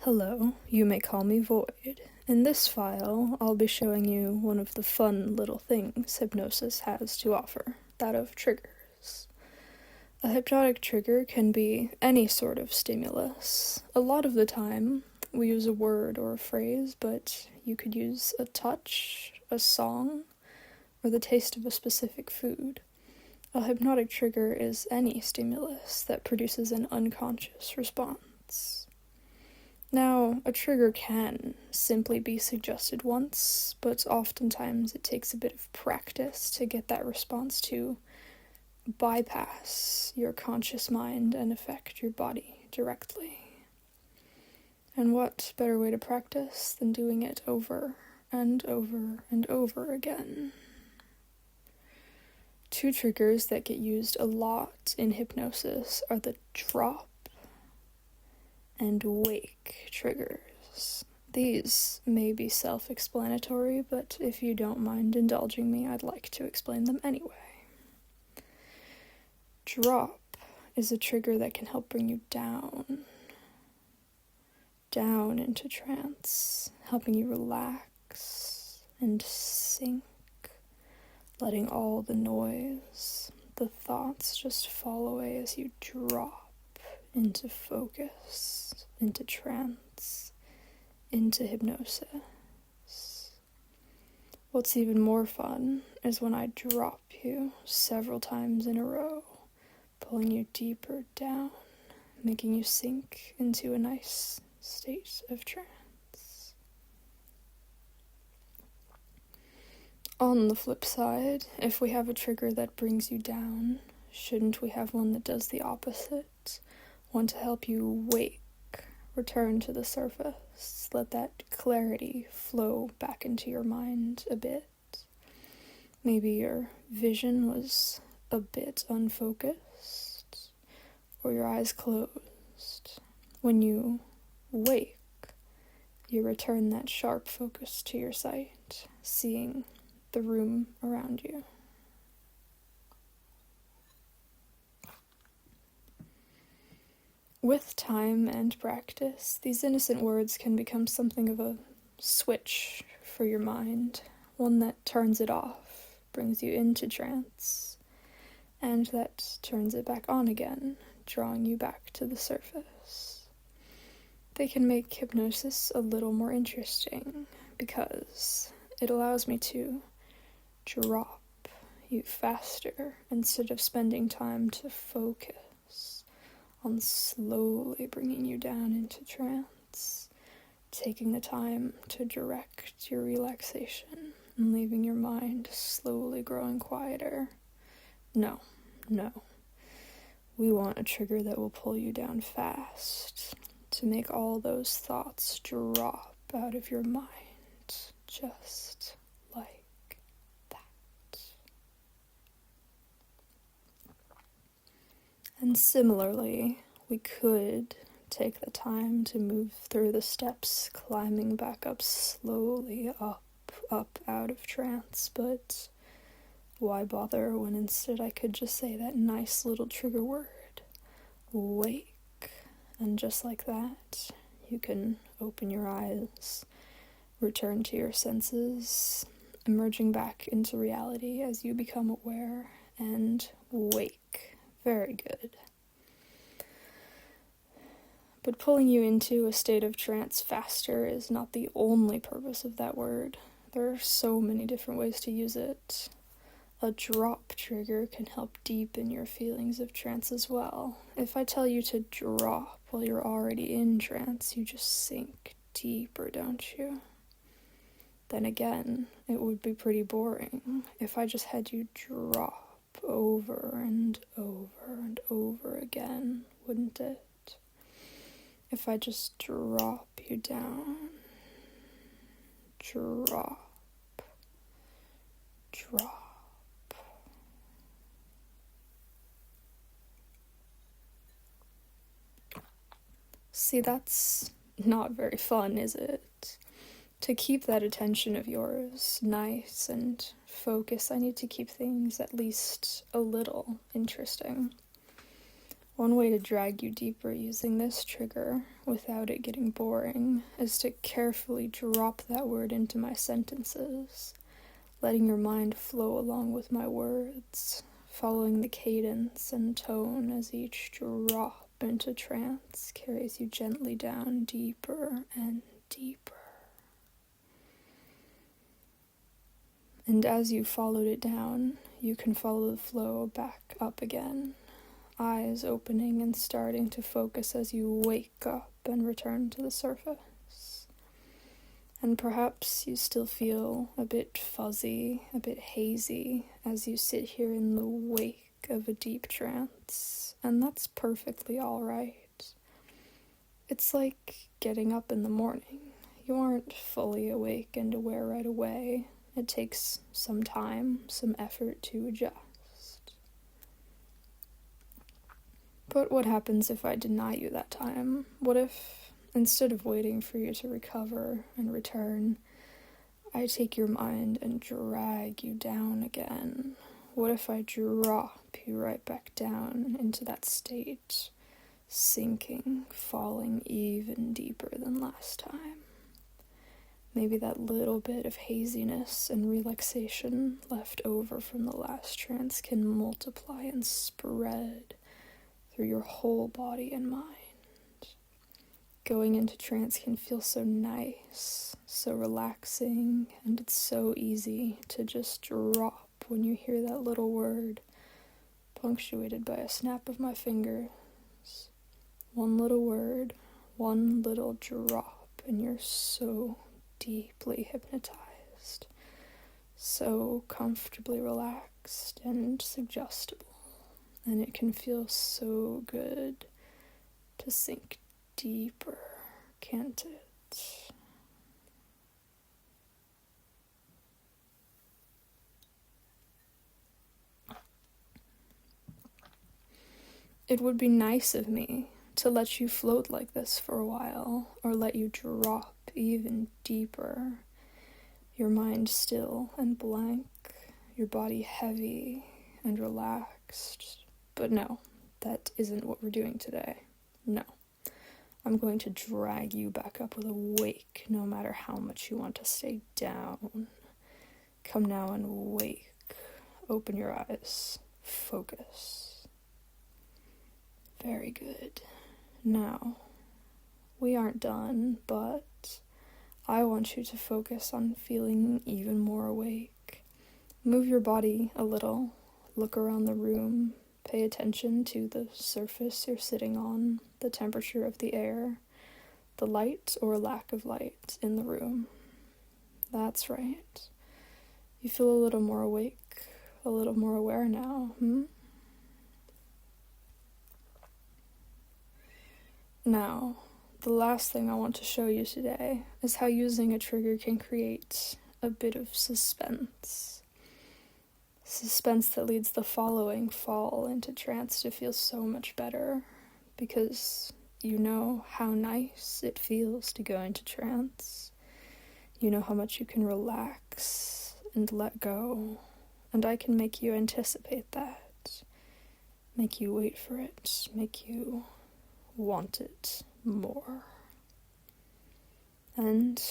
Hello, you may call me Void. In this file, I'll be showing you one of the fun little things hypnosis has to offer, that of triggers. A hypnotic trigger can be any sort of stimulus. A lot of the time, we use a word or a phrase, but you could use a touch, a song, or the taste of a specific food. A hypnotic trigger is any stimulus that produces an unconscious response. Now, a trigger can simply be suggested once, but oftentimes it takes a bit of practice to get that response to bypass your conscious mind and affect your body directly. And what better way to practice than doing it over and over and over again? Two triggers that get used a lot in hypnosis are the drop and wake triggers. These may be self-explanatory, but if you don't mind indulging me, I'd like to explain them anyway. Drop is a trigger that can help bring you down into trance, helping you relax and sink, letting all the noise, the thoughts just fall away as you drop into focus, into trance, into hypnosis. What's even more fun is when I drop you several times in a row, pulling you deeper down, making you sink into a nice state of trance. On the flip side, if we have a trigger that brings you down, shouldn't we have one that does the opposite? One to help you wake, return to the surface, let that clarity flow back into your mind a bit. Maybe your vision was a bit unfocused, or your eyes closed. When you wake, you return that sharp focus to your sight, seeing the room around you. With time and practice, these innocent words can become something of a switch for your mind, one that turns it off, brings you into trance, and that turns it back on again, drawing you back to the surface. They can make hypnosis a little more interesting because it allows me to drop you faster instead of spending time to focus on slowly bringing you down into trance, taking the time to direct your relaxation and leaving your mind slowly growing quieter. No. We want a trigger that will pull you down fast, to make all those thoughts drop out of your mind, just like that. And similarly, we could take the time to move through the steps, climbing back up slowly, up out of trance, but why bother when instead I could just say that nice little trigger word, wake, and just like that, you can open your eyes, return to your senses, emerging back into reality as you become aware, and wake. Very good. But pulling you into a state of trance faster is not the only purpose of that word. There are so many different ways to use it. A drop trigger can help deepen your feelings of trance as well. If I tell you to drop while you're already in trance, you just sink deeper, don't you? Then again, it would be pretty boring if I just had you drop over and over and over again, wouldn't it? If I just drop you down, drop. See, that's not very fun, is it? To keep that attention of yours nice and focused, I need to keep things at least a little interesting. One way to drag you deeper using this trigger, without it getting boring, is to carefully drop that word into my sentences, letting your mind flow along with my words, following the cadence and tone as each drop into trance carries you gently down deeper and deeper. And as you followed it down, you can follow the flow back up again, eyes opening and starting to focus as you wake up and return to the surface. And perhaps you still feel a bit fuzzy, a bit hazy as you sit here in the wake of a deep trance, and that's perfectly all right. It's like getting up in the morning. You aren't fully awake and aware right away. It takes some time, some effort to adjust. But what happens if I deny you that time? What if, instead of waiting for you to recover and return, I take your mind and drag you down again? What if I drop you right back down into that state, sinking, falling even deeper than last time? Maybe that little bit of haziness and relaxation left over from the last trance can multiply and spread through your whole body and mind. Going into trance can feel so nice, so relaxing, and it's so easy to just drop when you hear that little word, punctuated by a snap of my fingers. One little word, one little drop, and you're so deeply hypnotized, so comfortably relaxed and suggestible, and it can feel so good to sink deeper, can't it? It would be nice of me to let you float like this for a while, or let you drop even deeper, your mind still and blank, your body heavy and relaxed. But no, that isn't what we're doing today. No. I'm going to drag you back up with a wake, no matter how much you want to stay down. Come now and wake. Open your eyes. Focus. Very good. Now, we aren't done, but I want you to focus on feeling even more awake. Move your body a little. Look around the room. Pay attention to the surface you're sitting on, the temperature of the air, the light or lack of light in the room. That's right. You feel a little more awake, a little more aware now, Now, the last thing I want to show you today is how using a trigger can create a bit of suspense. Suspense that leads the following fall into trance to feel so much better, because you know how nice it feels to go into trance. You know how much you can relax and let go, and I can make you anticipate that, make you wait for it, make you want it more. And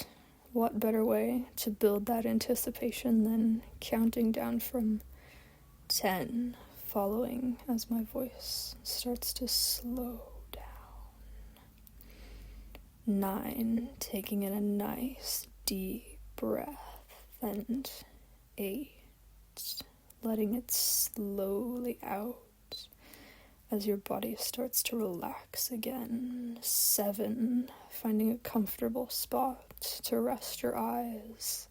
what better way to build that anticipation than counting down from 10, following as my voice starts to slow down. 9, taking in a nice deep breath, and 8, letting it slowly out as your body starts to relax again. 7, finding a comfortable spot to rest your eyes.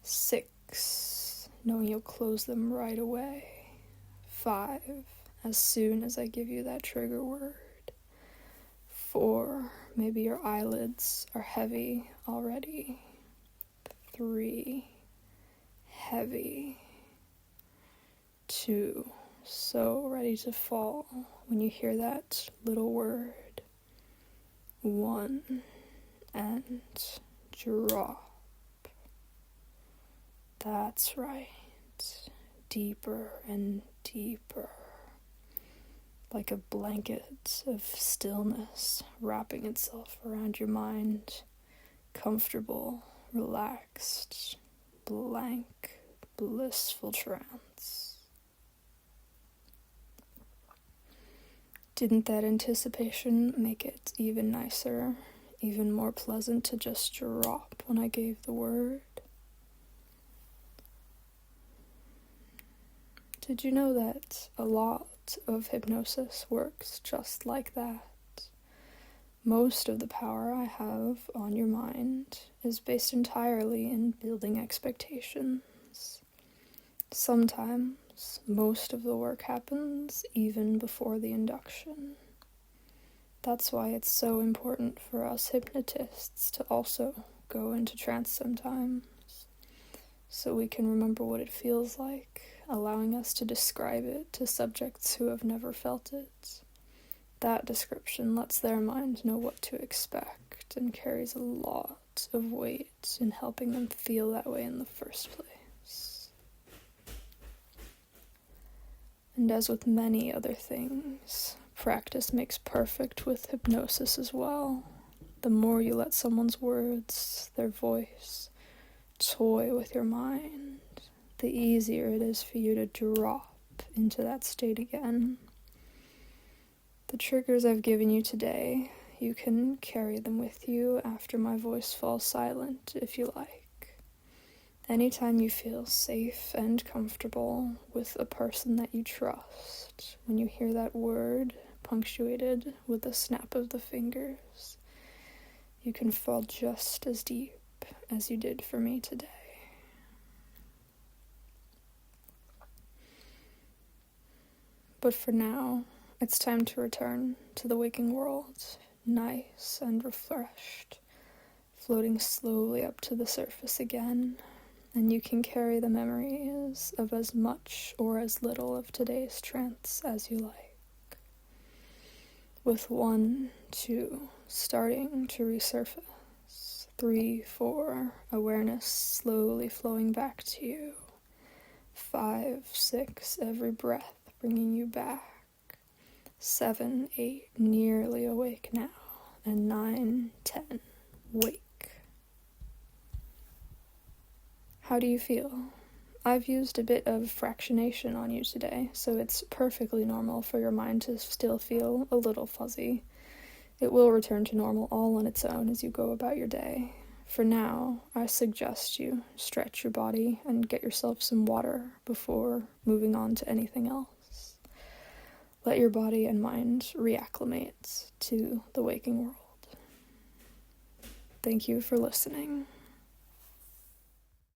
6, knowing you'll close them right away. 5, as soon as I give you that trigger word. 4, maybe your eyelids are heavy already. 3, heavy. 2, so ready to fall when you hear that little word. 1, and drop. That's right. Deeper and deeper. like a blanket of stillness wrapping itself around your mind, comfortable, relaxed, blank, blissful trance. Didn't that anticipation make it even nicer, even more pleasant to just drop when I gave the word? Did you know that a lot of hypnosis works just like that? Most of the power I have on your mind is based entirely in building expectations. Sometimes, most of the work happens even before the induction. That's why it's so important for us hypnotists to also go into trance sometimes, so we can remember what it feels like, allowing us to describe it to subjects who have never felt it. That description lets their mind know what to expect and carries a lot of weight in helping them feel that way in the first place. And as with many other things, practice makes perfect with hypnosis as well. The more you let someone's words, their voice, toy with your mind, the easier it is for you to drop into that state again. The triggers I've given you today, you can carry them with you after my voice falls silent if you like. Anytime you feel safe and comfortable with a person that you trust, when you hear that word punctuated with a snap of the fingers, you can fall just as deep as you did for me today. But for now, it's time to return to the waking world, nice and refreshed, floating slowly up to the surface again, and you can carry the memories of as much or as little of today's trance as you like. With 1, 2, starting to resurface, 3, 4, awareness slowly flowing back to you, 5, 6, every breath bringing you back, 7, 8, nearly awake now, and 9, 10, wake. How do you feel? I've used a bit of fractionation on you today, so it's perfectly normal for your mind to still feel a little fuzzy. It will return to normal all on its own as you go about your day. For now, I suggest you stretch your body and get yourself some water before moving on to anything else. Let your body and mind reacclimate to the waking world. Thank you for listening.